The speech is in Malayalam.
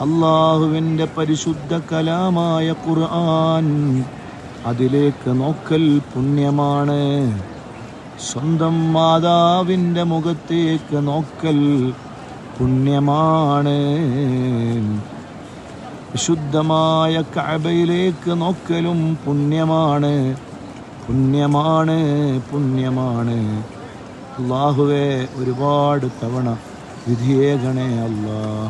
അള്ളാഹുവിൻ്റെ പരിശുദ്ധ കലാമായ ഖുർആൻ, അതിലേക്ക് നോക്കൽ പുണ്യമാണ്. സ്വന്തം മാതാവിൻ്റെ മുഖത്തേക്ക് നോക്കൽ പുണ്യമാണ്. വിശുദ്ധമായ കഅബയിലേക്ക് നോക്കലും പുണ്യമാണ്, പുണ്യമാണ്, പുണ്യമാണ്. അല്ലാഹുവേ, ഒരുപാട് തവണ വിധിയേകണേ അല്ലാഹ്.